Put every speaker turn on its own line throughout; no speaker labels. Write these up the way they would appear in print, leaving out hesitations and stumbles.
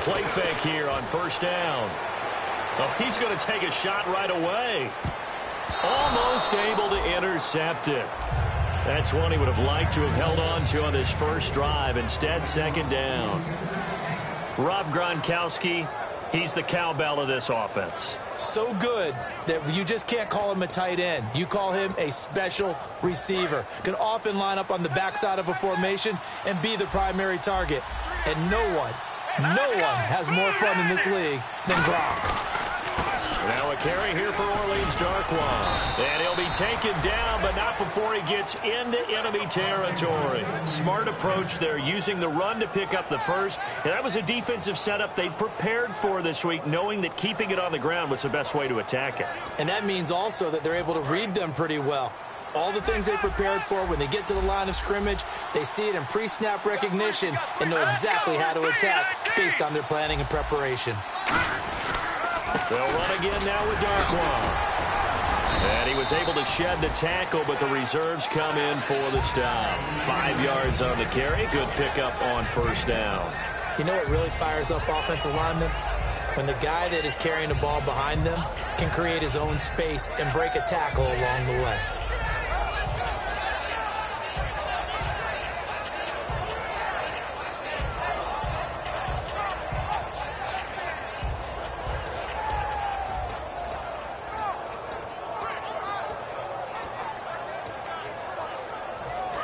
play fake here on first down. Oh, he's going to take a shot right away. Almost able to intercept it. That's one he would have liked to have held on to on his first drive. Instead, second down. Rob Gronkowski, he's the cowbell of this offense.
So good that you just can't call him a tight end. You call him a special receiver. Can often line up on the backside of a formation and be the primary target. And no one has more fun in this league than Gronk.
Now a carry here for Orleans Darkwa. And he'll be taken down, but not before he gets into enemy territory. Smart approach there, using the run to pick up the first. And that was a defensive setup they'd prepared for this week, knowing that keeping it on the ground was the best way to attack it.
And that means also that they're able to read them pretty well. All the things they prepared for, when they get to the line of scrimmage, they see it in pre-snap recognition and know exactly how to attack based on their planning and preparation.
They'll run again now with Darkwa. And he was able to shed the tackle, but the reserves come in for the stop. 5 yards on the carry. Good pickup on first down.
You know what really fires up offensive linemen? When the guy that is carrying the ball behind them can create his own space and break a tackle along the way.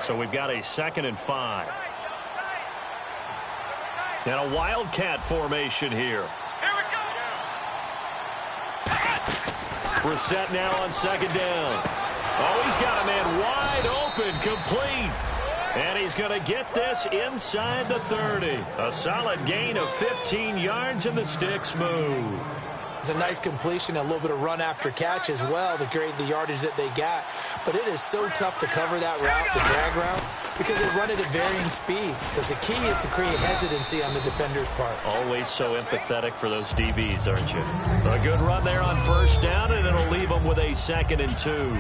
So we've got a 2nd and 5. And a wildcat formation here. We're set now on 2nd down. Oh, he's got a man wide open, complete. And he's going to get this inside the 30. A solid gain of 15 yards and the sticks move.
It's a nice completion, a little bit of run after catch as well to create the yardage that they got. But it is so tough to cover that route, the drag route, because they run it at varying speeds. Because the key is to create hesitancy on the defender's part.
Always so empathetic for those DBs, aren't you? A good run there on first down, and it'll leave them with a 2nd and 2.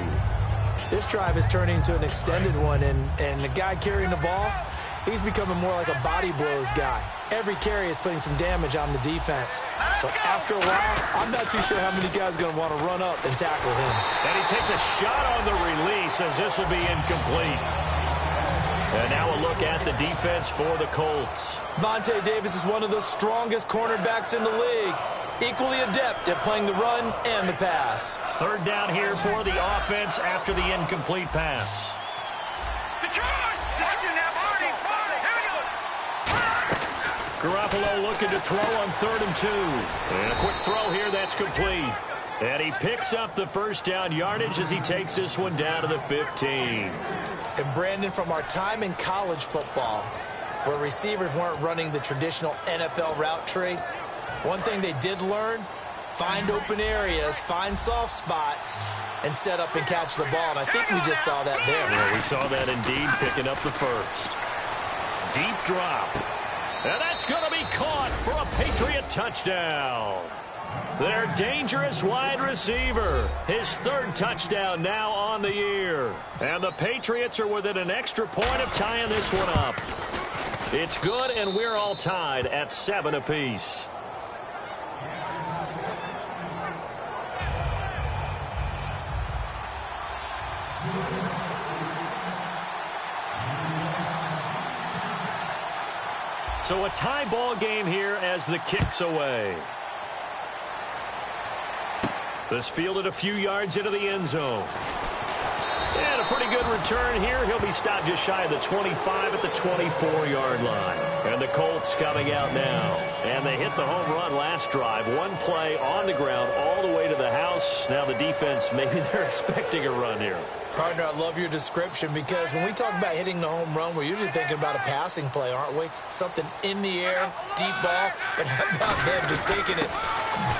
This drive is turning into an extended one, and the guy carrying the ball, he's becoming more like a body blows guy. Every carry is putting some damage on the defense. So after a while, I'm not too sure how many guys are going to want to run up and tackle him.
And he takes a shot on the release as this will be incomplete. And now a look at the defense for the Colts.
Vontae Davis is one of the strongest cornerbacks in the league. Equally adept at playing the run and the pass.
3rd down here for the offense after the incomplete pass. Garoppolo looking to throw on 3rd and 2. And a quick throw here that's complete. And he picks up the first down yardage as he takes this one down to the 15.
And Brandon, from our time in college football, where receivers weren't running the traditional NFL route tree, one thing they did learn, find open areas, find soft spots, and set up and catch the ball. And I think we just saw that there.
Yeah, we saw that indeed, picking up the first. Deep drop. And that's going to be caught for a Patriot touchdown. Their dangerous wide receiver. His 3rd touchdown now on the year. And the Patriots are within an extra point of tying this one up. It's good, and we're all tied at 7 apiece. So a tie ball game here as the kick's away. This fielded a few yards into the end zone. And a pretty good return here. He'll be stopped just shy of the 25 at the 24-yard line. And the Colts coming out now. And they hit the home run last drive. One play on the ground all the way to the house. Now the defense, maybe they're expecting a run here.
Partner, I love your description, because when we talk about hitting the home run, we're usually thinking about a passing play, aren't we? Something in the air, deep ball, but how about them just taking it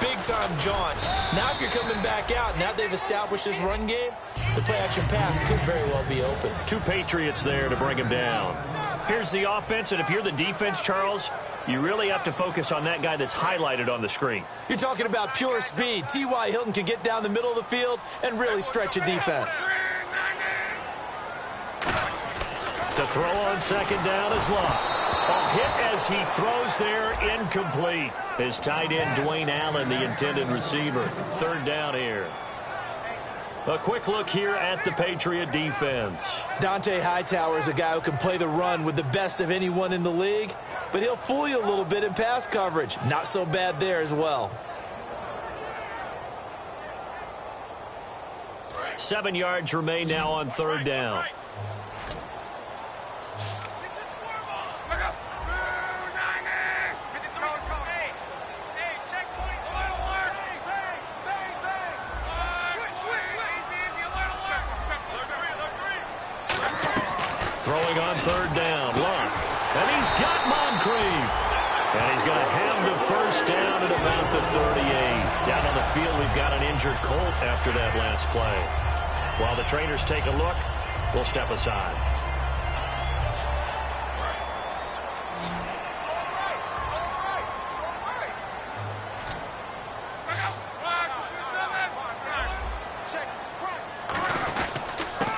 big-time jaunt? Now if you're coming back out, now they've established this run game, the play-action pass could very well be open.
2 Patriots there to bring him down. Here's the offense, and if you're the defense, Charles, you really have to focus on that guy that's highlighted on the screen.
You're talking about pure speed. T.Y. Hilton can get down the middle of the field and really stretch a defense.
To throw on 2nd down is Love. A hit as he throws there, incomplete. His tight end, Dwayne Allen, the intended receiver. Third down here. A quick look here at the Patriot defense.
Dante Hightower is a guy who can play the run with the best of anyone in the league, but he'll fool you a little bit in pass coverage. Not so bad there as well.
7 yards remain now on third down. Throwing on third down, Luck. And he's got Moncrief. And he's going to have the first down at about the 38. Down on the field, we've got an injured Colt after that last play. While the trainers take a look, we'll step aside.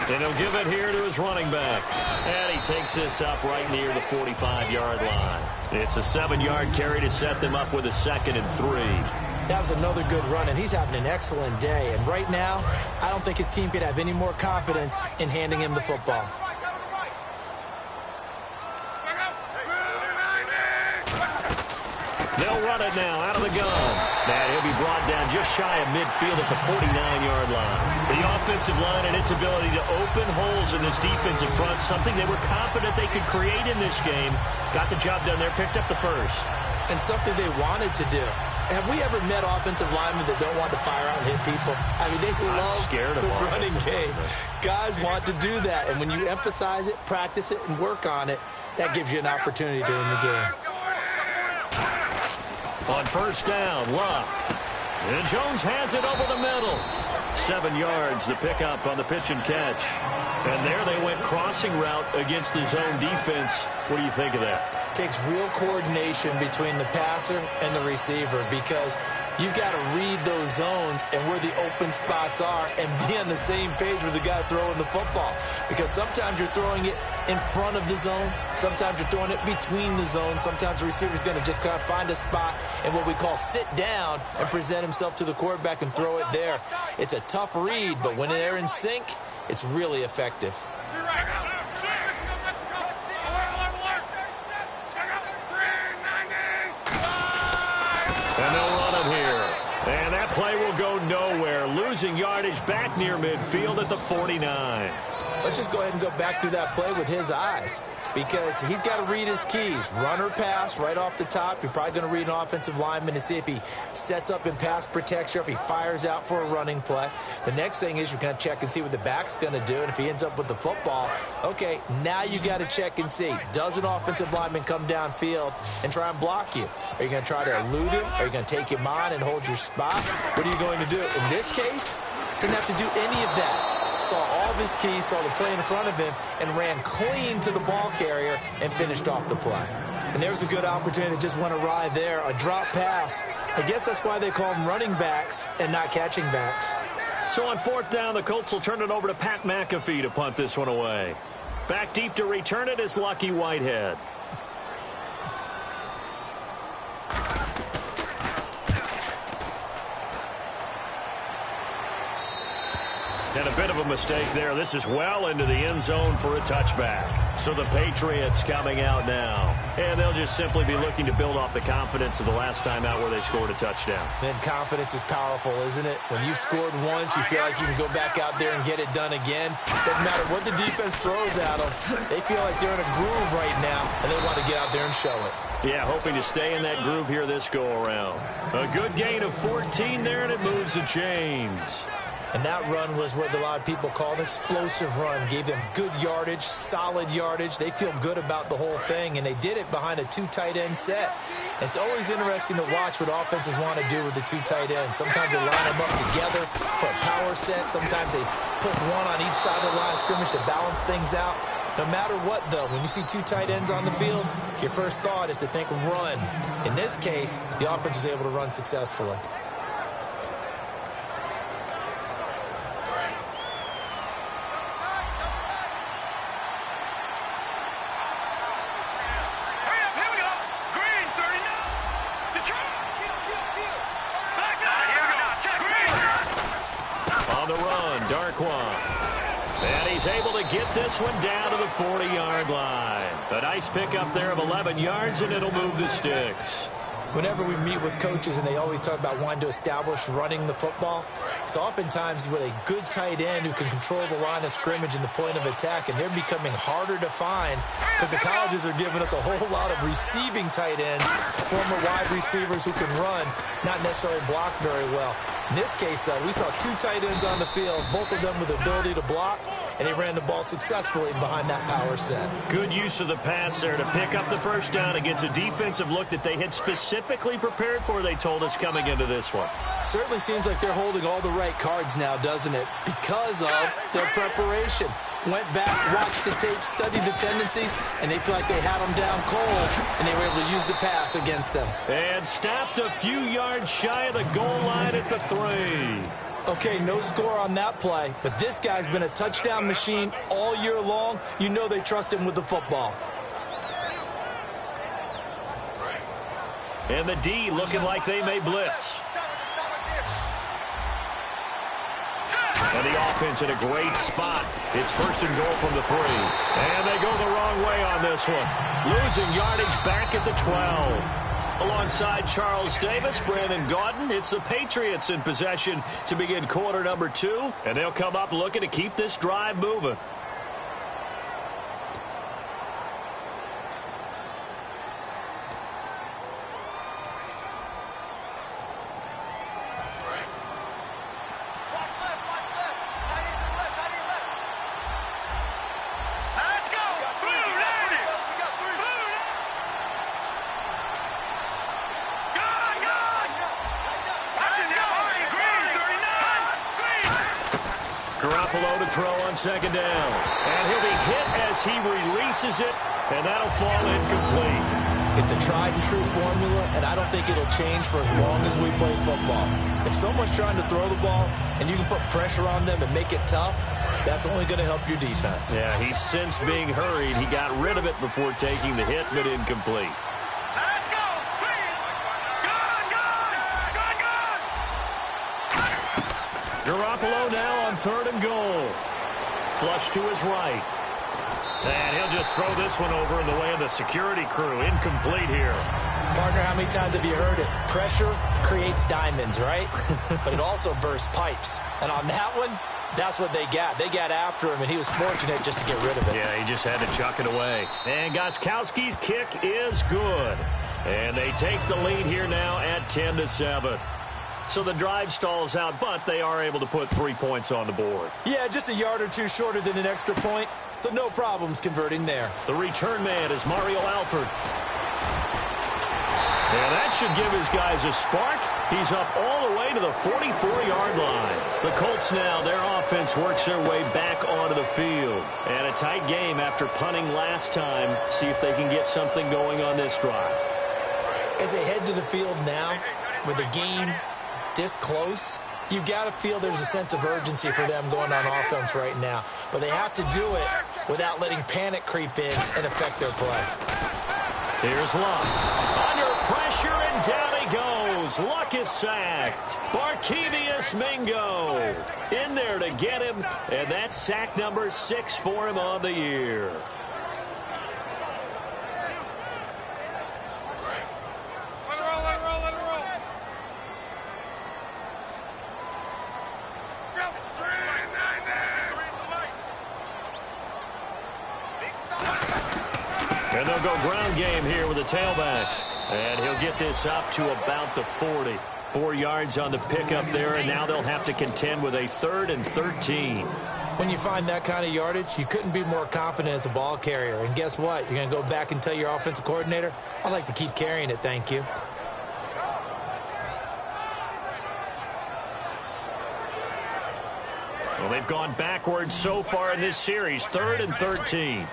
And he'll give it here to his running back. And he takes this up right near the 45-yard line. It's a 7-yard carry to set them up with a 2nd and 3.
That was another good run, and he's having an excellent day. And right now, I don't think his team could have any more confidence in handing him the football.
They'll run it now out of the gun. And he'll be brought down just shy of midfield at the 49-yard line. The offensive line and its ability to open holes in this defensive front, something they were confident they could create in this game. Got the job done there, picked up the first.
And something they wanted to do. Have we ever met offensive linemen that don't want to fire out and hit people? I mean, they love the running game. Guys want to do that, and when you emphasize it, practice it, and work on it, that gives you an opportunity during the game.
On first down, Luck. And Jones has it over the middle. 7 yards, the pickup on the pitch and catch. And there they went crossing route against his own defense. What do you think of that?
Takes real coordination between the passer and the receiver, because you've got to read those zones and where the open spots are and be on the same page with the guy throwing the football. Because sometimes you're throwing it in front of the zone. Sometimes you're throwing it between the zones. Sometimes the receiver's going to just kind of find a spot and what we call sit down and present himself to the quarterback and throw it there. It's a tough read, but when they're in sync, it's really effective.
And they'll run it here. And that play will go nowhere. Losing yardage back near midfield at the 49.
Let's just go ahead and go back through that play with his eyes, because he's got to read his keys. Run or pass right off the top. You're probably going to read an offensive lineman to see if he sets up in pass protection, if he fires out for a running play. The next thing is you're going to check and see what the back's going to do, and if he ends up with the football, okay, now you got to check and see. Does an offensive lineman come downfield and try and block you? Are you going to try to elude him? Are you going to take him on and hold your spot? What are you going to do? In this case, didn't have to do any of that. Saw all of his keys, saw the play in front of him, and ran clean to the ball carrier and finished off the play. And there was a good opportunity that just went awry there. A drop pass. I guess that's why they call them running backs and not catching backs.
So on fourth down, the Colts will turn it over to Pat McAfee to punt this one away. Back deep to return it is Lucky Whitehead. And a bit of a mistake there. This is well into the end zone for a touchback. So the Patriots coming out now. And they'll just simply be looking to build off the confidence of the last time out where they scored a touchdown.
Then confidence is powerful, isn't it? When you've scored once, you feel like you can go back out there and get it done again. Doesn't matter what the defense throws at them. They feel like they're in a groove right now, and they want to get out there and show it.
Yeah, hoping to stay in that groove here this go-around. A good gain of 14 there, and it moves the chains.
And that run was what a lot of people call an explosive run. Gave them good yardage, solid yardage. They feel good about the whole thing, and they did it behind a 2 tight end set. It's always interesting to watch what offenses want to do with the 2 tight ends. Sometimes they line them up together for a power set. Sometimes they put one on each side of the line of scrimmage to balance things out. No matter what, though, when you see 2 tight ends on the field, your first thought is to think run. In this case, the offense was able to run successfully.
And he's able to get this one down to the 40-yard line. A nice pickup there of 11 yards, and it'll move the sticks.
Whenever we meet with coaches and they always talk about wanting to establish running the football, it's oftentimes with a good tight end who can control the line of scrimmage and the point of attack, and they're becoming harder to find because the colleges are giving us a whole lot of receiving tight ends, former wide receivers who can run, not necessarily block very well. In this case, though, we saw two tight ends on the field, both of them with the ability to block, and he ran the ball successfully behind that power set.
Good use of the pass there to pick up the first down against a defensive look that they had specifically prepared for, they told us, coming into this one.
Certainly seems like they're holding all the right cards now, doesn't it? Because of their preparation. Went back, watched the tape, studied the tendencies, and they feel like they had them down cold, and they were able to use the pass against them.
And stopped a few yards shy of the goal line at the 3.
Okay, no score on that play, but this guy's been a touchdown machine all year long. You know they trust him with the football.
And the D looking like they may blitz. And the offense in a great spot. It's 1st and goal from the 3. And they go the wrong way on this one. Losing yardage back at the 12. Alongside Charles Davis, Brandon Gaudin, it's the Patriots in possession to begin quarter number 2. And they'll come up looking to keep this drive moving. To throw on 2nd down. And he'll be hit as he releases it, and that'll fall incomplete.
It's a tried-and-true formula, and I don't think it'll change for as long as we play football. If someone's trying to throw the ball and you can put pressure on them and make it tough, that's only going to help your defense.
Yeah, he's since being hurried. He got rid of it before taking the hit, but incomplete. Garoppolo now on 3rd and goal. Flush to his right. And he'll just throw this one over in the way of the security crew. Incomplete here.
Partner, how many times have you heard it? Pressure creates diamonds, right? But it also bursts pipes. And on that one, that's what they got. They got after him, and he was fortunate just to get rid of it.
Yeah, he just had to chuck it away. And Gostkowski's kick is good. And they take the lead here now at 10-7. So the drive stalls out, but they are able to put 3 points on the board.
Yeah, just a yard or two shorter than an extra point, so no problems converting there.
The return man is Mario Alford. And that should give his guys a spark. He's up all the way to the 44-yard line. The Colts now, their offense works their way back onto the field. And a tight game after punting last time. See if they can get something going on this drive.
As they head to the field now, with the game this close, you've got to feel there's a sense of urgency for them going on offense right now. But they have to do it without letting panic creep in and affect their play.
Here's Luck. Under pressure, and down he goes. Luck is sacked. Barkevius Mingo in there to get him, and that's sack number 6 for him on the year. And they'll go ground game here with a tailback. And he'll get this up to about the 40. 4 yards on the pickup there, and now they'll have to contend with a 3rd and 13.
When you find that kind of yardage, you couldn't be more confident as a ball carrier. And guess what? You're going to go back and tell your offensive coordinator, I'd like to keep carrying it, thank you.
Well, they've gone backwards so far in this series. 3rd and 13.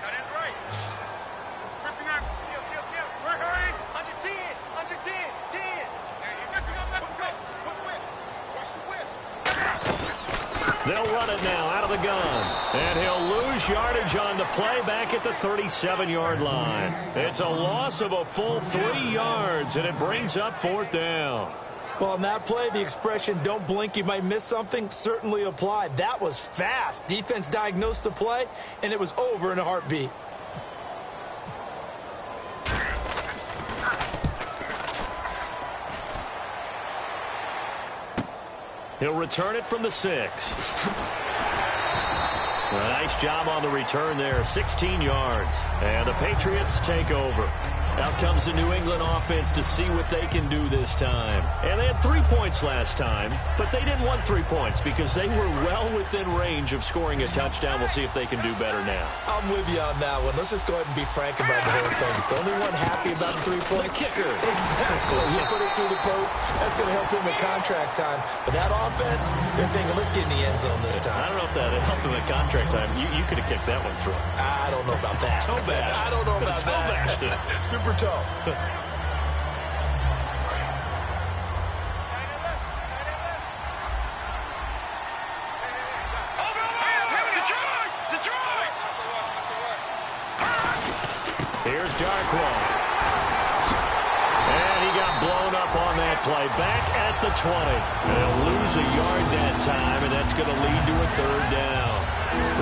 They'll run it now out of the gun. And he'll lose yardage on the play back at the 37-yard line. It's a loss of a full 3 yards, and it brings up 4th down.
Well, on that play, the expression, don't blink, you might miss something, certainly applied. That was fast. Defense diagnosed the play, and it was over in a heartbeat.
He'll return it from the 6. Nice job on the return there, 16 yards. And the Patriots take over. Out comes the New England offense to see what they can do this time. And they had 3 points last time, but they didn't want 3 points because they were well within range of scoring a touchdown. We'll see if they can do better now.
I'm with you on that one. Let's just go ahead and be frank about the whole thing. The only one happy about the 3-point?
The kicker.
Exactly. He put it through the post. That's going to help him at contract time. But that offense, they're thinking, let's get in the end zone this time.
I don't know if that helped him at contract time. You could have kicked that one through.
I don't know about that.
Toe bash.
I don't know about
toe
that.
Bashed it.
Super toe.
Here's Darkwa. And he got blown up on that play. Back at the 20. They'll lose a yard that time, and that's going to lead to a 3rd down.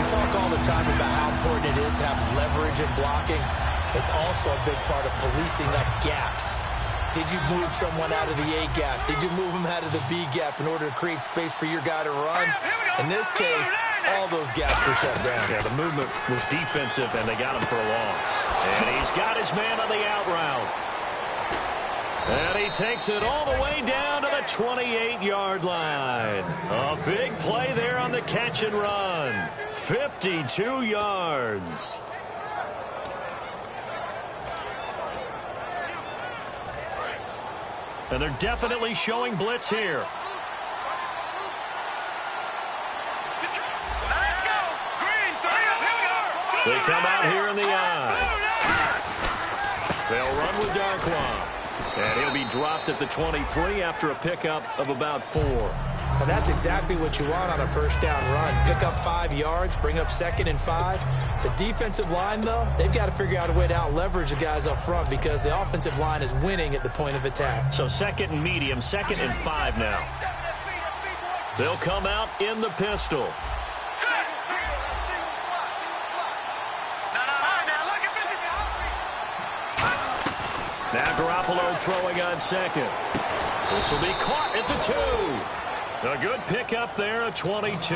We talk all the time about how important it is to have leverage in blocking. It's also a big part of policing up gaps. Did you move someone out of the A gap? Did you move him out of the B gap in order to create space for your guy to run? In this case, all those gaps were shut down.
Yeah, the movement was defensive, and they got him for a loss. And he's got his man on the out route. And he takes it all the way down to the 28-yard line. A big play there on the catch and run. 52 yards. And they're definitely showing blitz here. They come out here in the eye. They'll run with Darkwa. And he'll be dropped at the 23 after a pickup of about 4.
And that's exactly what you want on a first down run. Pick up 5 yards, bring up 2nd and 5. The defensive line, though, they've got to figure out a way to out-leverage the guys up front because the offensive line is winning at the point of attack.
So 2nd and medium, 2nd and 5 now. They'll come out in the pistol. Now Garoppolo throwing on 2nd. This will be caught at the 2. A good pickup there at 22.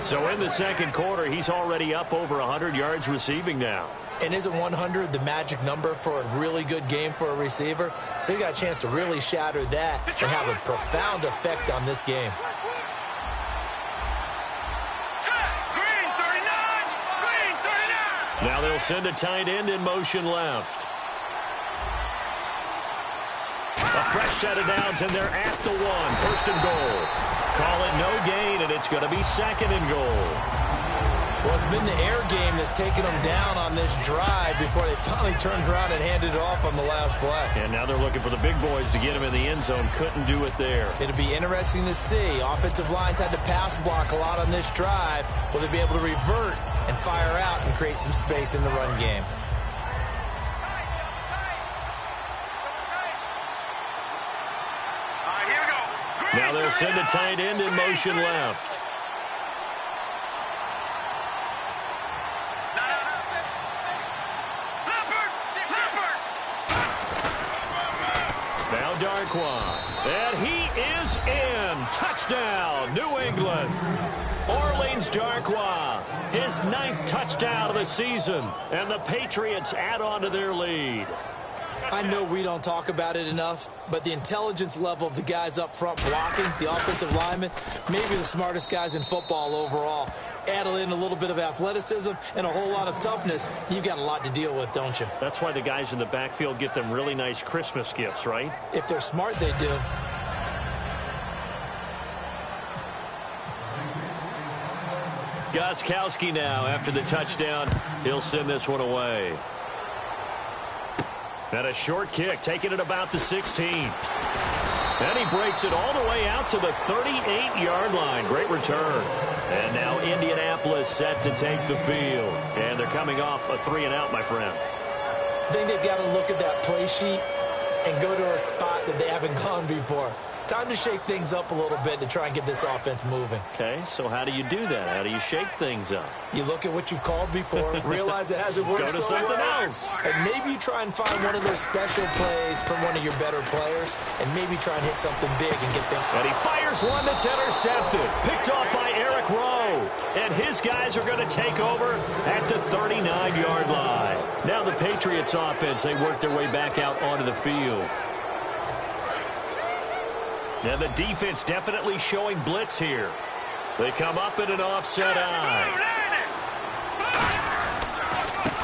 So in the 2nd quarter, he's already up over 100 yards receiving now.
And isn't 100 the magic number for a really good game for a receiver? So he got a chance to really shatter that and have a profound effect on this game.
Now they'll send a tight end in motion left. A fresh set of downs, and they're at the 1. 1st and goal. Call it no gain, and it's going to be 2nd and goal.
Well, it's been the air game that's taken them down on this drive before they finally turned around and handed it off on the last play.
And now they're looking for the big boys to get him in the end zone. Couldn't do it there.
It'll be interesting to see. Offensive lines had to pass block a lot on this drive. Will they be able to revert and fire out and create some space in the run game?
Now they'll send a tight end in motion left. Now Darkwa. And he is in. Touchdown, New England. Orleans Darkwa, his 9th touchdown of the season. And the Patriots add on to their lead.
I know we don't talk about it enough, but the intelligence level of the guys up front blocking, the offensive linemen, maybe the smartest guys in football overall. Add in a little bit of athleticism and a whole lot of toughness, you've got a lot to deal with, don't you?
That's why the guys in the backfield get them really nice Christmas gifts, right?
If they're smart, they do.
Gostkowski now after the touchdown. He'll send this one away. And a short kick, taking it about the 16. And he breaks it all the way out to the 38-yard line. Great return. And now Indianapolis set to take the field. And they're coming off a 3-and-out, my friend.
I think they've got to look at that play sheet and go to a spot that they haven't gone before. Time to shake things up a little bit to try and get this offense moving.
Okay, so how do you do that? How do you shake things up?
You look at what you've called before, realize it hasn't worked
Go to
so
something
well,
else.
and maybe you try and find one of those special plays from one of your better players, and maybe try and hit something big and get them.
And he fires one that's intercepted. Picked off by Eric Rowe. And his guys are going to take over at the 39-yard line. Now the Patriots offense, they work their way back out onto the field. Now the defense definitely showing blitz here. They come up in an offset eye.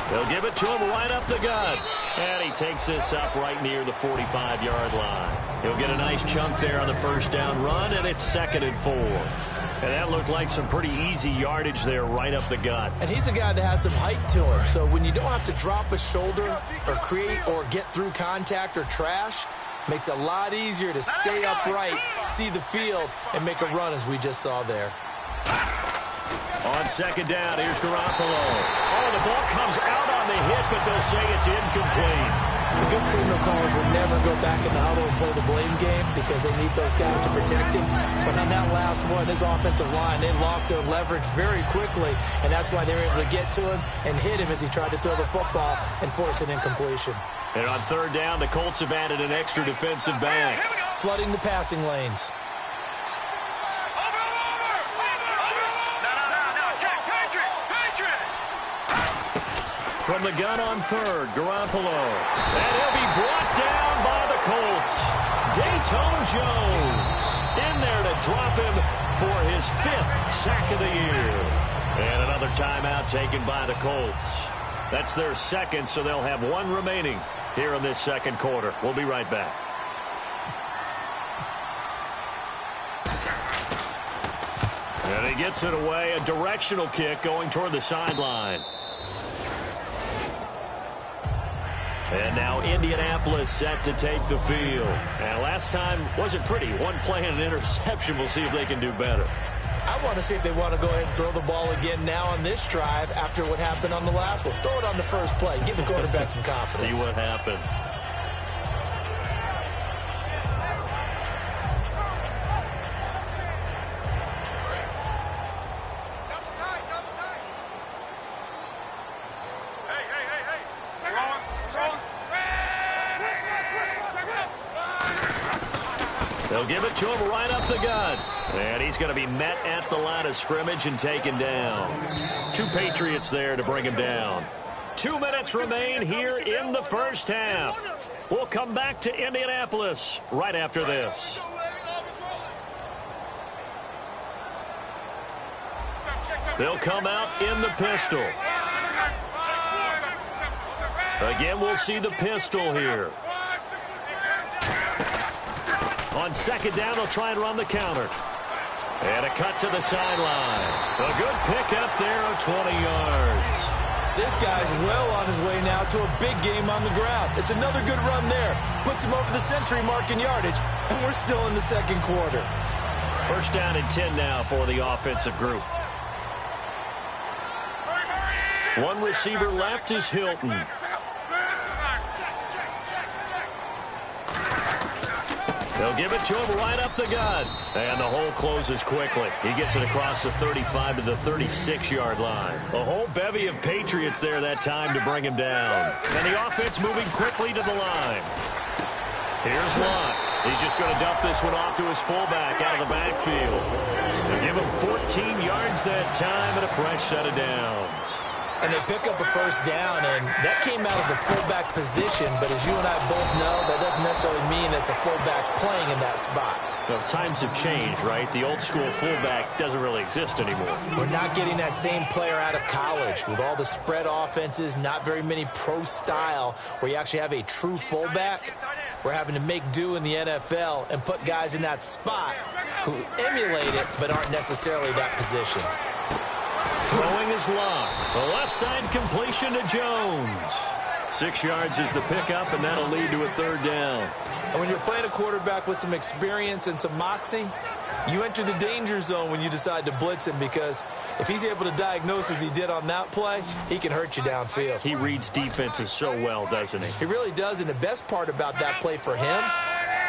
They'll give it to him right up the gut. And he takes this up right near the 45-yard line. He'll get a nice chunk there on the first down run, and it's 2nd and 4. And that looked like some pretty easy yardage there right up the gut.
And he's a guy that has some height to him. So when you don't have to drop a shoulder or create or get through contact or trash, makes it a lot easier to stay upright, see the field, and make a run as we just saw there.
On 2nd down, here's Garoppolo. Oh, the ball comes out on the hit, but they'll say it's incomplete.
The good signal callers will never go back in the huddle and play the blame game because they need those guys to protect him. But on that last one, his offensive line, they lost their leverage very quickly, and that's why they were able to get to him and hit him as he tried to throw the football and force an incompletion.
And on 3rd down, the Colts have added an extra defensive back.
Flooding the passing lanes.
From the gun on 3rd, Garoppolo. And he'll be brought down by the Colts. Dayton Jones in there to drop him for his 5th sack of the year. And another timeout taken by the Colts. That's their 2nd, so they'll have 1 remaining here in this 2nd quarter. We'll be right back. And he gets it away, a directional kick going toward the sideline. And now Indianapolis set to take the field. And last time wasn't pretty. 1 play and an interception. We'll see if they can do better.
I want to see if they want to go ahead and throw the ball again now on this drive after what happened on the last one. Throw it on the first play. Give the quarterback some confidence.
See what happens. They'll give it to him right up the gut. And he's going to be met at the line of scrimmage and taken down. 2 Patriots there to bring him down. 2 minutes remain here in the first half. We'll come back to Indianapolis right after this. They'll come out in the pistol. Again, we'll see the pistol here. On 2nd down, they'll try and run the counter. And a cut to the sideline. A good pickup there of 20 yards.
This guy's well on his way now to a big game on the ground. It's another good run there. Puts him over the century mark in yardage, and we're still in the 2nd quarter.
1st down and 10 now for the offensive group. 1 receiver left is Hilton. They'll give it to him right up the gut. And the hole closes quickly. He gets it across the 35 to the 36-yard line. A whole bevy of Patriots there that time to bring him down. And the offense moving quickly to the line. Here's Locke. He's just going to dump this one off to his fullback out of the backfield. They'll give him 14 yards that time and a fresh set of downs.
And they pick up a 1st down, and that came out of the fullback position. But as you and I both know, that doesn't necessarily mean it's a fullback playing in that spot.
Well, times have changed, right? The old school fullback doesn't really exist anymore.
We're not getting that same player out of college with all the spread offenses, not very many pro style where you actually have a true fullback. We're having to make do in the NFL and put guys in that spot who emulate it but aren't necessarily that position.
Throwing is Locke. A left side completion to Jones. 6 yards is the pickup, and that'll lead to a 3rd down.
And when you're playing a quarterback with some experience and some moxie, You enter the danger zone when you decide to blitz him, because if he's able to diagnose as he did on that play, he can hurt you downfield.
He reads defenses so well, doesn't he?
He really does, and the best part about that play for him,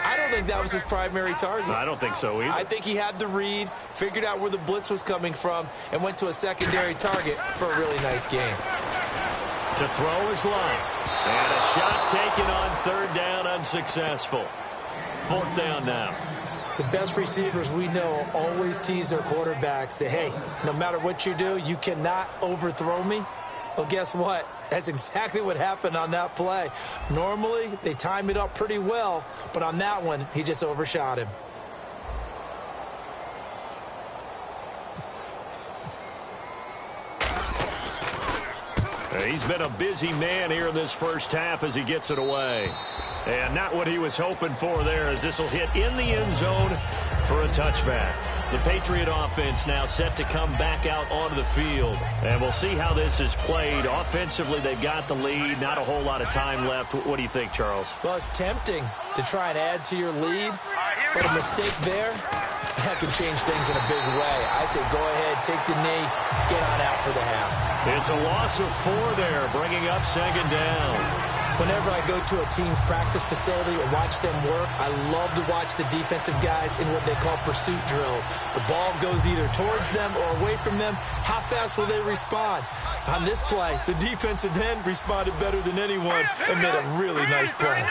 I don't think that was his primary target.
I don't think so either.
I think he had the read, figured out where the blitz was coming from, and went to a secondary target for a really nice game.
To throw is Love. And a shot taken on third down, unsuccessful. Fourth down now.
The best receivers we know always tease their quarterbacks that, hey, no matter what you do, you cannot overthrow me. Well, guess what? That's exactly what happened on that play. Normally, they time it up pretty well, but on that one, he just overshot him.
He's been a busy man here in this first half as he gets it away. And not what he was hoping for there, as this will hit in the end zone for a touchback. The Patriot offense now set to come back out onto the field. And we'll see how this is played. Offensively, they've got the lead. Not a whole lot of time left. What do you think, Charles?
Well, it's tempting to try and add to your lead, but a mistake there, that can change things in a big way. I say go ahead, take the knee, get on out for the half.
It's a loss of 4 there, bringing up second down.
Whenever I go to a team's practice facility and watch them work, I love to watch the defensive guys in what they call pursuit drills. The ball goes either towards them or away from them. How fast will they respond? On this play, the defensive end responded better than anyone and made a really nice play.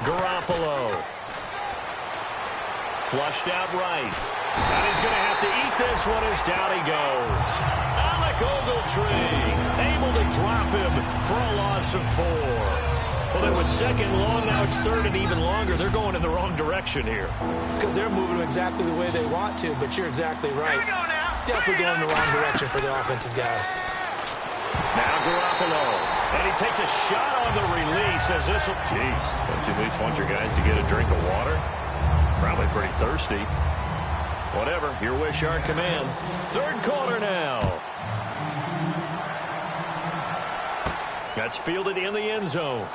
Garoppolo. Flushed out right. And he's going to have to eat this one as down he goes. Ogletree able to drop him for a loss of 4. Well, it was second long. Now it's third and even longer. They're going in the wrong direction here.
Because they're moving them exactly the way they want to, but you're exactly right. Definitely going in the wrong direction for the offensive guys.
Now Garoppolo. And he takes a shot on the release as this will... Jeez, don't you at least want your guys to get a drink of water? Probably pretty thirsty. Whatever, your wish, our command. Third quarter now. That's fielded in the end zone.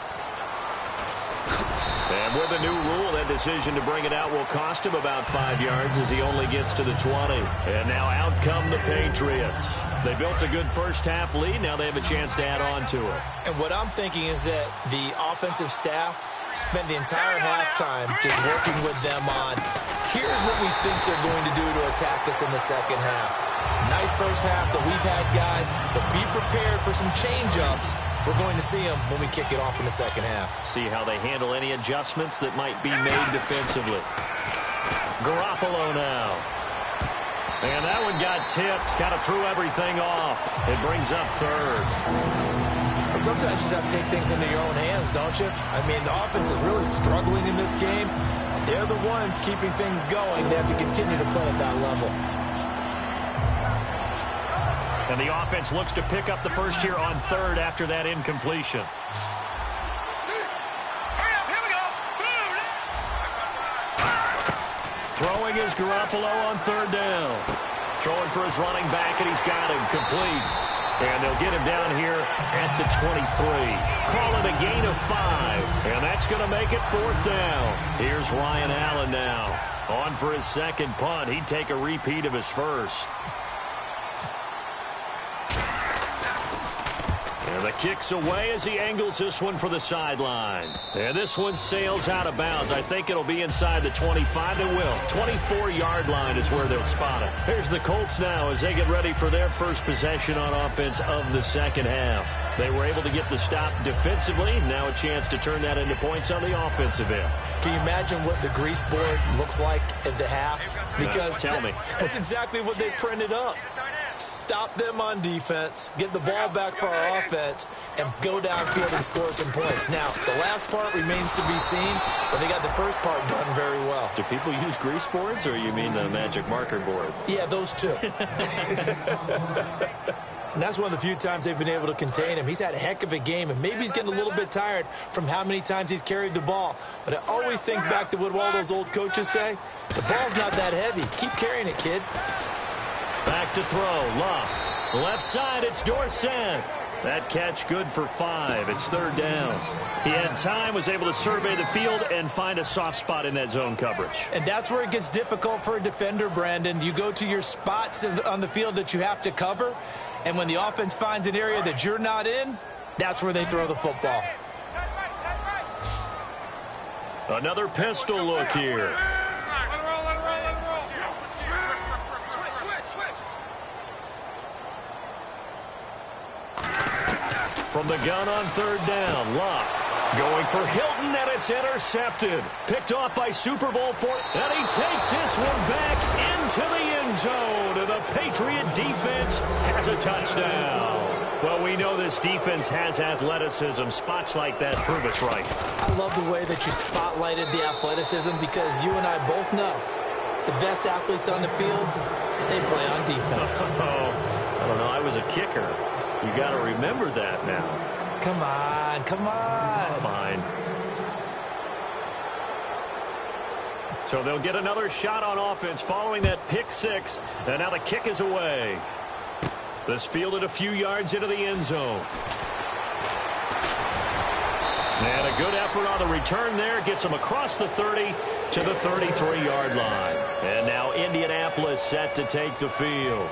And with a new rule, that decision to bring it out will cost him about 5 yards as he only gets to the 20. And now out come the Patriots. They built a good first-half lead. Now they have a chance to add on to it.
And what I'm thinking is that the offensive staff spent the entire halftime just working with them on, here's what we think they're going to do to attack us in the second half. Nice first half that we've had, guys, but be prepared for some change-ups. We're going to see them when we kick it off in the second half.
See how they handle any adjustments that might be made defensively. Garoppolo now. And that one got tipped, kind of threw everything off. It brings up third.
Sometimes you just have to take things into your own hands, don't you? I mean, the offense is really struggling in this game. They're the ones keeping things going. They have to continue to play at that level.
And the offense looks to pick up the first here on third after that incompletion. Throwing is Garoppolo on third down. Throwing for his running back, and he's got him complete. And they'll get him down here at the 23. Call it a gain of 5. And that's going to make it fourth down. Here's Ryan Allen now. On for his second punt. He'd take a repeat of his first. And the kick's away as he angles this one for the sideline. And this one sails out of bounds. I think it'll be inside the 25. It will. 24-yard line is where they'll spot it. Here's the Colts now as they get ready for their first possession on offense of the second half. They were able to get the stop defensively. Now a chance to turn that into points on the offensive end.
Can you imagine what the grease board looks like at the half? Because
tell me.
That's exactly what they printed up. Stop them on defense, get the ball back for our offense, and go downfield and score some points. Now, the last part remains to be seen, but they got the first part done very well.
Do people use grease boards, or you mean the magic marker boards?
Yeah, those two. And that's one of the few times they've been able to contain him. He's had a heck of a game, and maybe he's getting a little bit tired from how many times he's carried the ball. But I always think back to what all those old coaches say. The ball's not that heavy. Keep carrying it, kid.
Back to throw. Love. Left side, it's Dorsett. That catch good for 5. It's third down. He had time, was able to survey the field and find a soft spot in that zone coverage.
And that's where it gets difficult for a defender, Brandon. You go to your spots on the field that you have to cover, and when the offense finds an area that you're not in, that's where they throw the football.
Another pistol look here. From the gun on third down, Locke going for Hilton, and it's intercepted. Picked off by Super Bowl IV, and he takes this one back into the end zone. And the Patriot defense has a touchdown. Well, we know this defense has athleticism. Spots like that prove us right.
I love the way that you spotlighted the athleticism because you and I both know the best athletes on the field, they play on defense.
Oh, I don't know. I was a kicker. You got to remember that now.
Come on, come on.
Fine. So they'll get another shot on offense following that pick 6. And now the kick is away. This fielded a few yards into the end zone. And a good effort on the return there. Gets them across the 30 to the 33-yard line. And now Indianapolis set to take the field.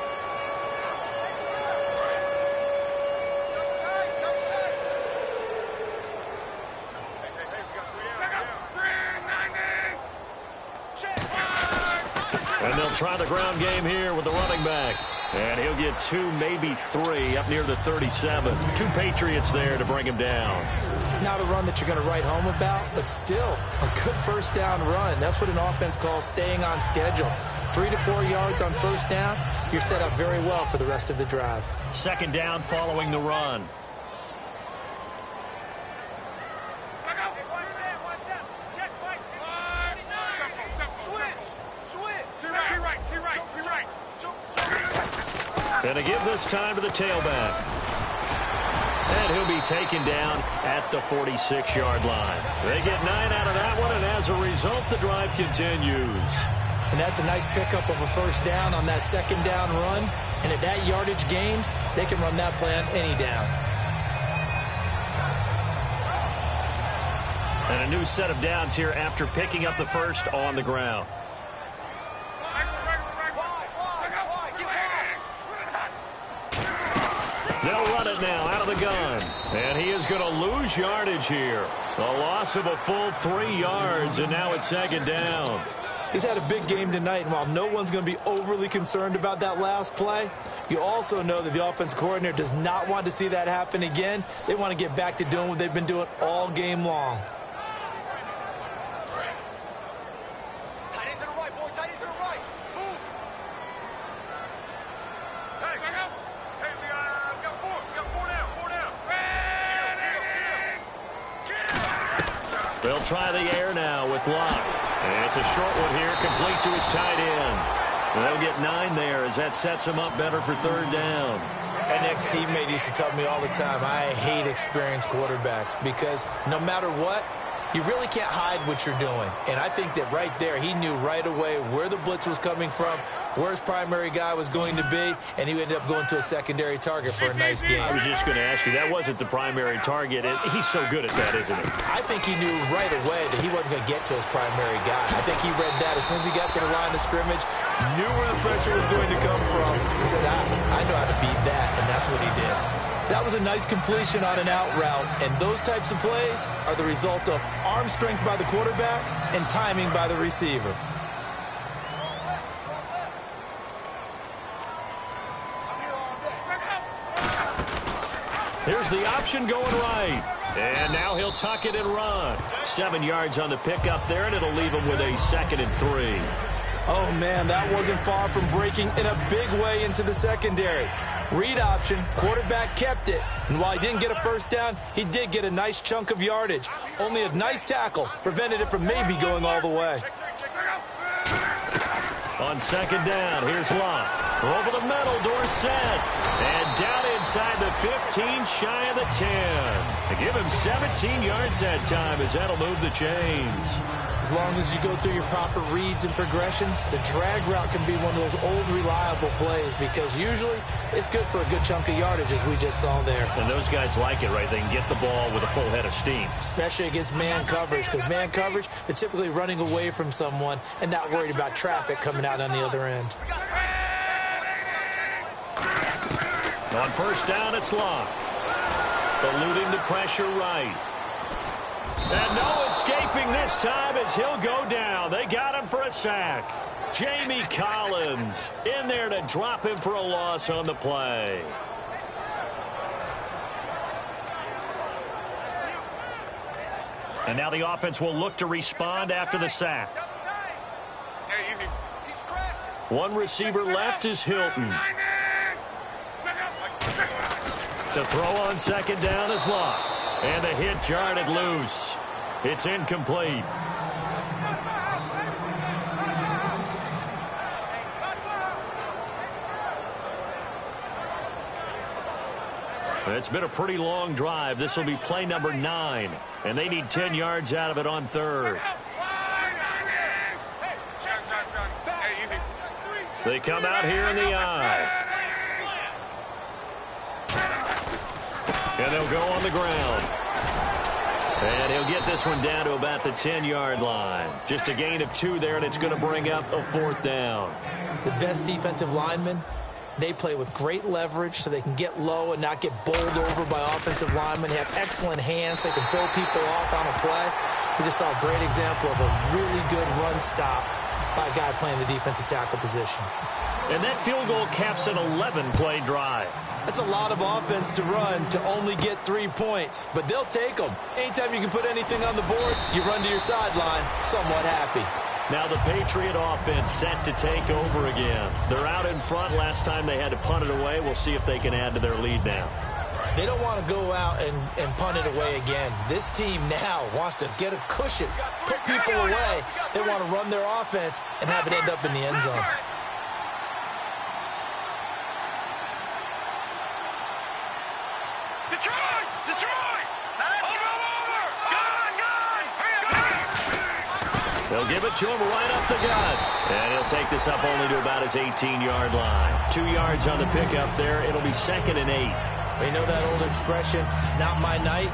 And they'll try the ground game here with the running back. And he'll get 2, maybe 3, up near the 37. 2 Patriots there to bring him down.
Not a run that you're going to write home about, but still a good first down run. That's what an offense calls staying on schedule. 3 to 4 yards on first down, you're set up very well for the rest of the drive.
Second down following the run. And to give this time to the tailback. And he'll be taken down at the 46-yard line. They get 9 out of that one, and as a result, the drive continues.
And that's a nice pickup of a first down on that second down run. And at that yardage gained, they can run that play on any down.
And a new set of downs here after picking up the first on the ground. They'll run it now out of the gun. And he is going to lose yardage here. A loss of a full 3 yards, and now it's second down.
He's had a big game tonight, and while no one's going to be overly concerned about that last play, you also know that the offense coordinator does not want to see that happen again. They want to get back to doing what they've been doing all game long.
They'll try the air now with Locke. And it's a short one here, complete to his tight end. And they'll get 9 there as that sets him up better for third down.
An ex-teammate used to tell me all the time, I hate experienced quarterbacks because no matter what, you really can't hide what you're doing. And I think that right there, he knew right away where the blitz was coming from, where his primary guy was going to be, and he ended up going to a secondary target for a nice game.
I was just going to ask you, that wasn't the primary target. He's so good at that, isn't he?
I think he knew right away that he wasn't going to get to his primary guy. I think he read that as soon as he got to the line of scrimmage, knew where the pressure was going to come from, and said, I know how to beat that, and that's what he did. That was a nice completion on an out route, and those types of plays are the result of arm strength by the quarterback and timing by the receiver.
Here's the option going right. And now he'll tuck it and run. 7 yards on the pickup there, and it'll leave him with a 2nd and 3.
Oh, man, that wasn't far from breaking in a big way into the secondary. Read option, quarterback kept it, and while he didn't get a first down, he did get a nice chunk of yardage. Only a nice tackle prevented it from maybe going all the way.
On second down, here's Locke. Over the middle, Dorsett. And down inside the 15, shy of the 10. They give him 17 yards that time as that'll move the chains.
As long as you go through your proper reads and progressions, the drag route can be one of those old reliable plays because usually it's good for a good chunk of yardage as we just saw there.
And those guys like it, right? They can get the ball with a full head of steam.
Especially against man coverage because man coverage, they're typically running away from someone and not worried about traffic coming out on the other end.
On first down, it's Locke. Eluding the pressure right. And no escaping this time as he'll go down. They got him for a sack. Jamie Collins in there to drop him for a loss on the play. And now the offense will look to respond after the sack. One receiver left is Hilton. To throw on second down is Locke. And the hit jarred it loose. It's incomplete. It's been a pretty long drive. This will be play number 9. And they need 10 yards out of it on third. They come out here in the eye. And they'll go on the ground. And he'll get this one down to about the 10-yard line. Just a gain of 2 there, and it's going to bring up a 4th down.
The best defensive linemen, they play with great leverage so they can get low and not get bowled over by offensive linemen. They have excellent hands. They can throw people off on a play. We just saw a great example of a really good run stop by a guy playing the defensive tackle position.
And that field goal caps an 11-play drive.
That's a lot of offense to run to only get 3 points, but they'll take them. Anytime you can put anything on the board, you run to your sideline somewhat happy.
Now the Patriot offense set to take over again. They're out in front. Last time they had to punt it away. We'll see if they can add to their lead now.
They don't want to go out and punt it away again. This team now wants to get a cushion, put people away. They want to run their offense and have it end up in the end zone.
They'll give it to him right up the gut. And he'll take this up only to about his 18-yard line. 2 yards on the pickup there. It'll be 2nd and 8.
You know that old expression, it's not my night?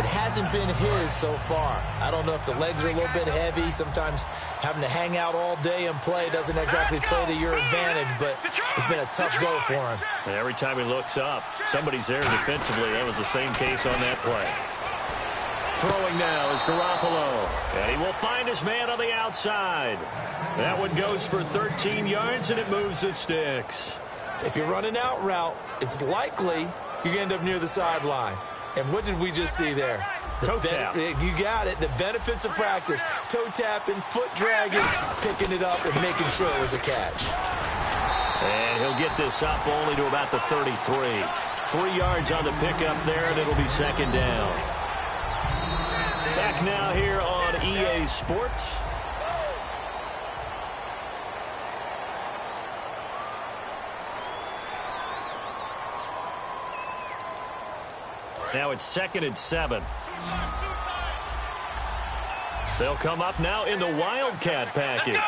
It hasn't been his so far. I don't know if the legs are a little bit heavy. Sometimes having to hang out all day and play doesn't exactly play to your advantage, but it's been a tough go for him.
And every time he looks up, somebody's there defensively. That was the same case on that play. Throwing now is Garoppolo. And he will find his man on the outside. That one goes for 13 yards, and it moves the sticks.
If you're running out route, it's likely you're going to end up near the sideline. And what did we just see there?
Toe tap.
You got it. The benefits of practice. Toe tapping, foot dragging, picking it up, and making sure it was a catch.
And he'll get this up only to about the 33. 3 yards on the pickup there, and it'll be 2nd down. Back now here on EA Sports. Now it's 2nd and 7. They'll come up now in the Wildcat package.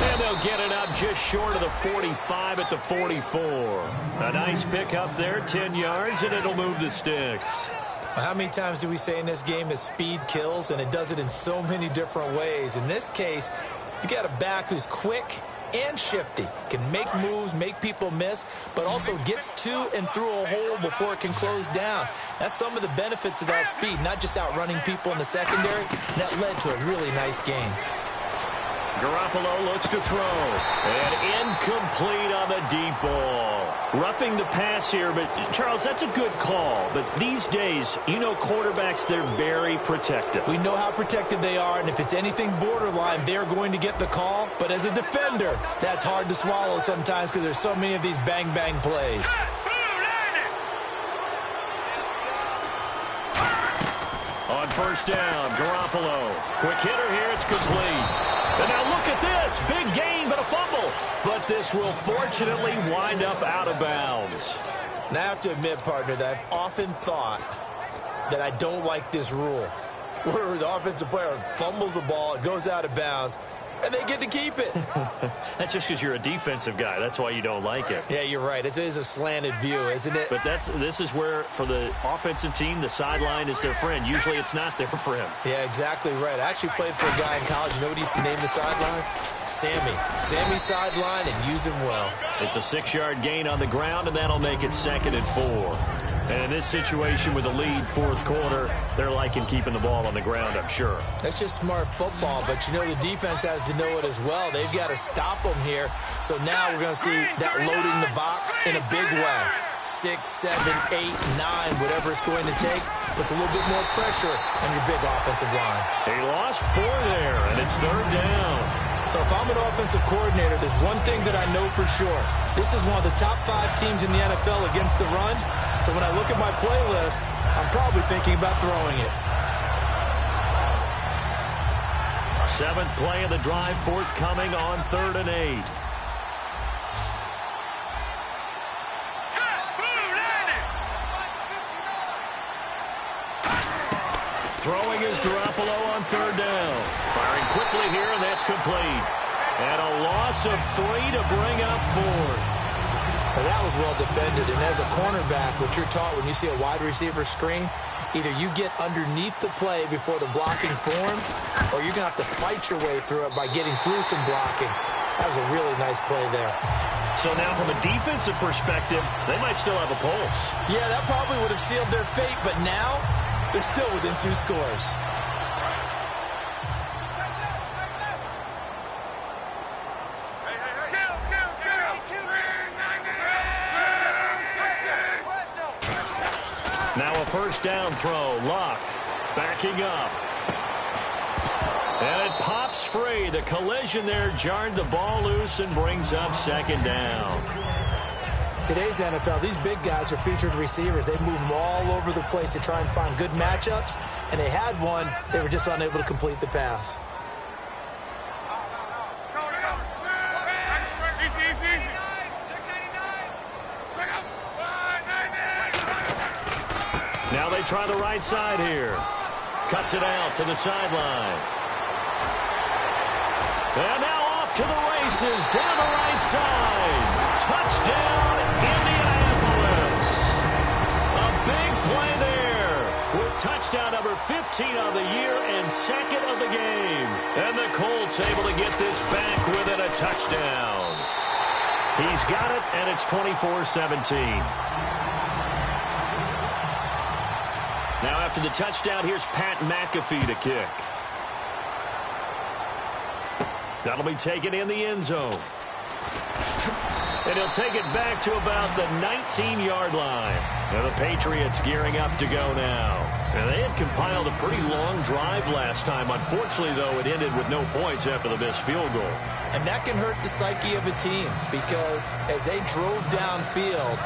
And they'll get it up just short of the 45 at the 44. A nice pick up there, 10 yards, and it'll move the sticks.
Well, how many times do we say in this game that speed kills, and it does it in so many different ways? In this case, you got a back who's quick and shifty, can make moves, make people miss, but also gets to and through a hole before it can close down. That's some of the benefits of that speed, not just outrunning people in the secondary. That led to a really nice game.
Garoppolo looks to throw. And incomplete on the deep ball. Roughing the pass here, but Charles, that's a good call. But these days, you know quarterbacks, they're very protective.
We know how protected they are, and if it's anything borderline, they're going to get the call. But as a defender, that's hard to swallow sometimes because there's so many of these bang-bang plays.
On first down. Garoppolo. Quick hitter here. It's complete. And now look at this. Big gain, but a fumble. But this will fortunately wind up out of bounds.
Now, I have to admit, partner, that I've often thought that I don't like this rule, where the offensive player fumbles the ball, it goes out of bounds, and they get to keep it.
That's just because you're a defensive guy. That's why you don't like it.
Yeah, you're right. It is a slanted view, isn't it?
But this is where, for the offensive team, the sideline is their friend. Usually it's not their friend.
Yeah, exactly right. I actually played for a guy in college. You know what he used to name the sideline? Sammy. Sammy sideline, and use him well. It's
a 6-yard gain on the ground, and that'll make it 2nd and 4. And in this situation with a lead, fourth quarter, they're liking keeping the ball on the ground, I'm sure.
That's just smart football, but you know the defense has to know it as well. They've got to stop them here. So now we're going to see that loading the box in a big way. 6, 7, 8, 9, whatever it's going to take, puts a little bit more pressure on your big offensive line.
He lost 4 there, and it's 3rd down.
So if I'm an offensive coordinator, there's one thing that I know for sure. This is one of the top 5 teams in the NFL against the run. So when I look at my playlist, I'm probably thinking about throwing it.
7th play of the drive, forthcoming on 3rd and 8. Throwing is Garoppolo on 3rd down. Firing quickly here, and that's complete. And a loss of 3 to bring up 4th.
Well, that was well defended, and as a cornerback, what you're taught when you see a wide receiver screen, either you get underneath the play before the blocking forms, or you're going to have to fight your way through it by getting through some blocking. That was a really nice play there.
So now from a defensive perspective, they might still have a pulse.
Yeah, that probably would have sealed their fate, but now they're still within 2 scores.
Now a first down throw. Luck backing up. And it pops free. The collision there jarred the ball loose and brings up 2nd down.
Today's NFL, these big guys are featured receivers. They move them all over the place to try and find good matchups. And they had one. They were just unable to complete the pass.
Now they try the right side here. Cuts it out to the sideline. And now off to the races down the right side. Touchdown, Indianapolis. A big play there with touchdown number 15 of the year and 2nd of the game. And the Colts able to get this back within a touchdown. He's got it, and it's 24-17. Now after the touchdown, here's Pat McAfee to kick. That'll be taken in the end zone. And he'll take it back to about the 19-yard line. Now the Patriots gearing up to go now. And they had compiled a pretty long drive last time. Unfortunately, though, it ended with no points after the missed field goal.
And that can hurt the psyche of a team because as they drove downfield,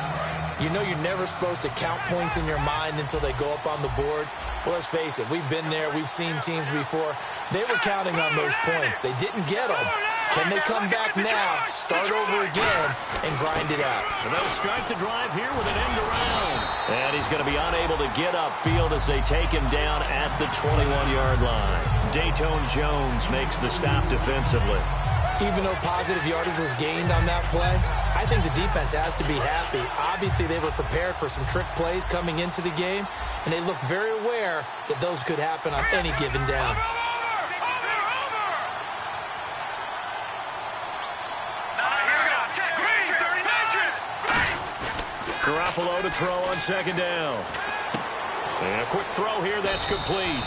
you know you're never supposed to count points in your mind until they go up on the board. Well, let's face it, we've been there. We've seen teams before. They were counting on those points. They didn't get them. Can they come back now, start over again, and grind it out?
And they'll start the drive here with an end around. And he's going to be unable to get upfield as they take him down at the 21-yard line. Dayton Jones makes the stop defensively.
Even though positive yardage was gained on that play, I think the defense has to be happy. Obviously, they were prepared for some trick plays coming into the game, and they looked very aware that those could happen on any given down.
Garoppolo to throw on 2nd down. And a quick throw here, that's complete.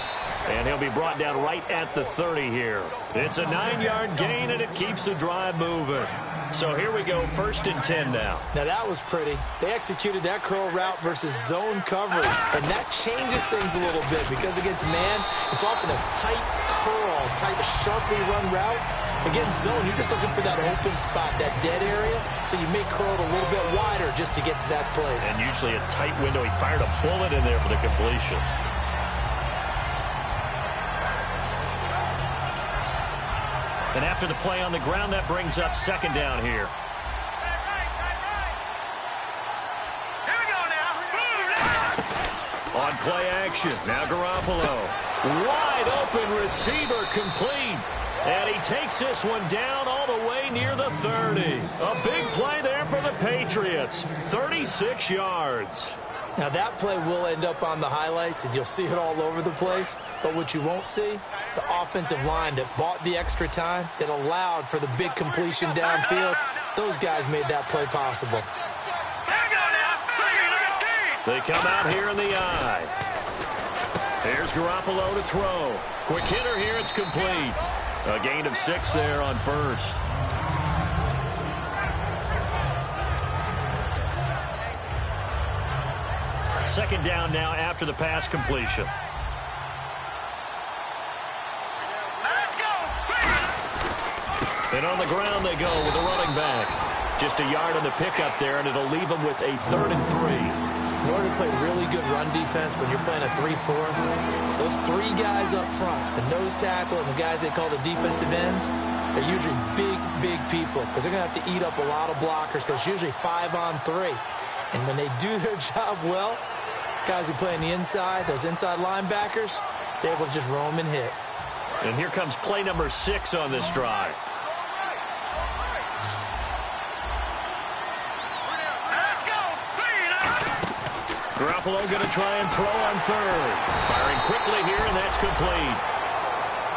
And he'll be brought down right at the 30 here. It's a 9-yard gain, and it keeps the drive moving. So here we go, 1st and 10 now.
Now that was pretty. They executed that curl route versus zone coverage, and that changes things a little bit because against man, it's often a tight curl, tight, sharply run route. Against zone, you're just looking for that open spot, that dead area, so you may curl it a little bit wider just to get to that place.
And usually a tight window. He fired a bullet in there for the completion. And after the play on the ground, that brings up second down here. On play action, now Garoppolo. Wide open receiver complete. And he takes this one down all the way near the 30. A big play there for the Patriots. 36 yards.
Now that play will end up on the highlights, and you'll see it all over the place. But what you won't see, the offensive line that bought the extra time, that allowed for the big completion downfield, those guys made that play possible.
They come out here in the eye. Here's Garoppolo to throw. Quick hitter here, it's complete. A gain of 6 there on first. Second down now after the pass completion. And on the ground they go with a running back. Just a yard on the pickup there, and it'll leave them with a 3rd and 3.
In order to play really good run defense when you're playing a 3-4, those 3 guys up front, the nose tackle and the guys they call the defensive ends, they're usually big people because they're going to have to eat up a lot of blockers because it's usually 5 on 3. And when they do their job well, guys who play on the inside, those inside linebackers, they're able to just roam and hit.
And here comes play number 6 on this drive. Garoppolo going to try and throw on 3rd. Firing quickly here, and that's complete.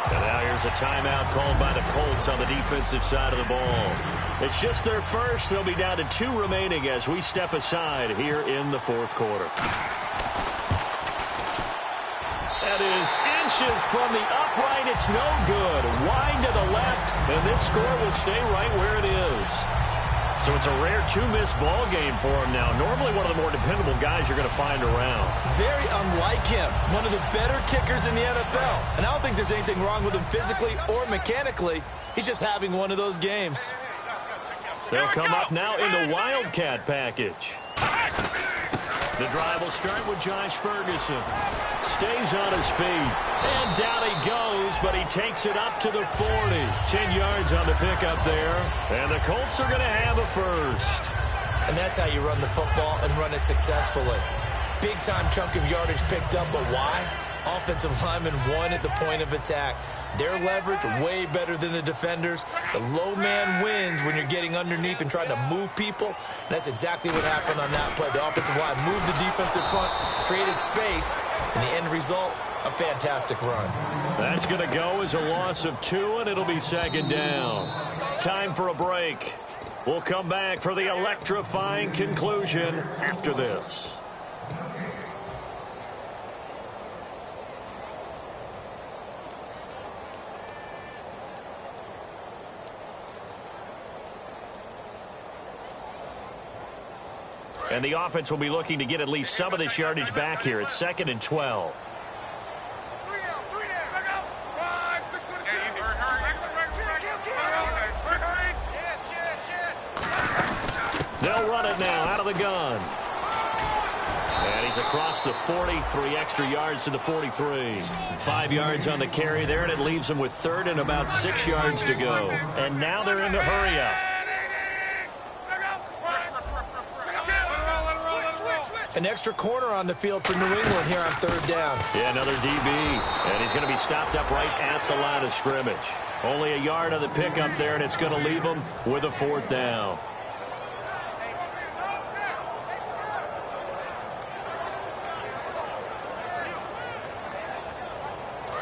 And now here's a timeout called by the Colts on the defensive side of the ball. It's just their first. They'll be down to 2 remaining as we step aside here in the 4th quarter. That is inches from the upright. It's no good. Wide to the left, and this score will stay right where it is. So it's a rare 2-miss ball game for him now. Normally one of the more dependable guys you're going to find around.
Very unlike him. One of the better kickers in the NFL. And I don't think there's anything wrong with him physically or mechanically. He's just having one of those games.
They'll come up now in the Wildcat package. The drive will start with Josh Ferguson. Stays on his feet. And down he goes, but he takes it up to the 40. 10 yards on the pickup there. And the Colts are going to have a first.
And that's how you run the football and run it successfully. Big-time chunk of yardage picked up, but why? Offensive linemen won at the point of attack. Their leverage way better than the defenders. The low man wins when you're getting underneath and trying to move people. And that's exactly what happened on that play. The offensive line moved the defensive front, created space, and the end result, a fantastic run.
That's going to go as a loss of 2, and it'll be second down. Time for a break. We'll come back for the electrifying conclusion after this. And the offense will be looking to get at least some of this yardage back here. It's 2nd and 12. They'll run it now out of the gun. And he's across the 40, 3 extra yards to the 43. 5 yards on the carry there, and it leaves them with 3rd and about 6 yards to go. And now they're in the hurry-up.
An extra corner on the field for New England here on 3rd down.
Yeah, another DB. And he's going to be stopped up right at the line of scrimmage. Only a yard on the pickup there, and it's going to leave him with a 4th down.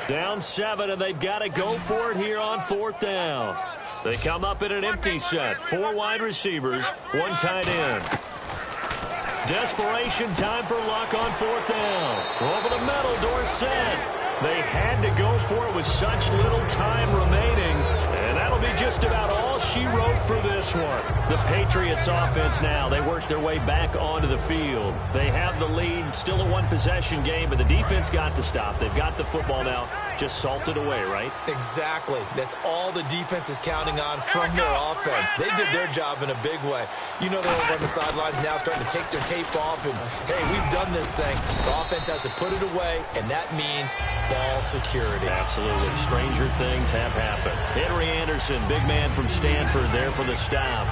Down 7, and they've got to go for it here on 4th down. They come up in an empty set. 4 wide receivers, 1 tight end. Desperation time for Luck on 4th down. Over the middle, Dorsett. They had to go for it with such little time remaining. And that'll be just about all she wrote for this one. The Patriots offense now, they work their way back onto the field. They have the lead, still a 1-possession game, but the defense got to stop. They've got the football now, just salted away, right?
Exactly. That's all the defense is counting on from their offense. They did their job in a big way. You know they're over on the sidelines now starting to take their tape off, and, hey, we've done this thing. The offense has to put it away, and that means ball security.
Absolutely. Stranger things have happened. Henry Anderson, big man from Stanford, there for the stop.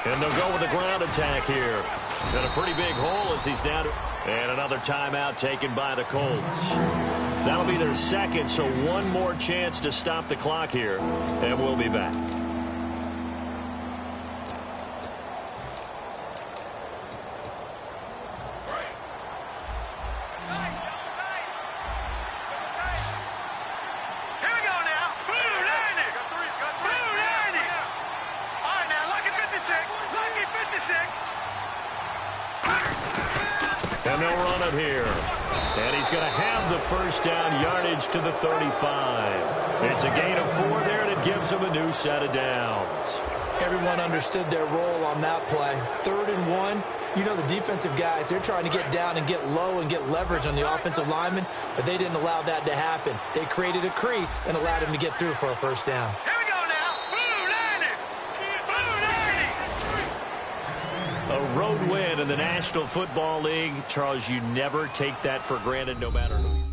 And they'll go with the ground attack here. Got a pretty big hole as he's down. And another timeout taken by the Colts. That'll be their second, so one more chance to stop the clock here. And we'll be back. And they'll run it here. And he's going to have the first down, yardage to the 35. It's a gain of 4 there, and it gives them a new set of downs.
Everyone understood their role on that play. 3rd and 1. You know the defensive guys, they're trying to get down and get low and get leverage on the offensive lineman, but they didn't allow that to happen. They created a crease and allowed him to get through for a first down.
A road win in the National Football League. Charles, you never take that for granted no matter who.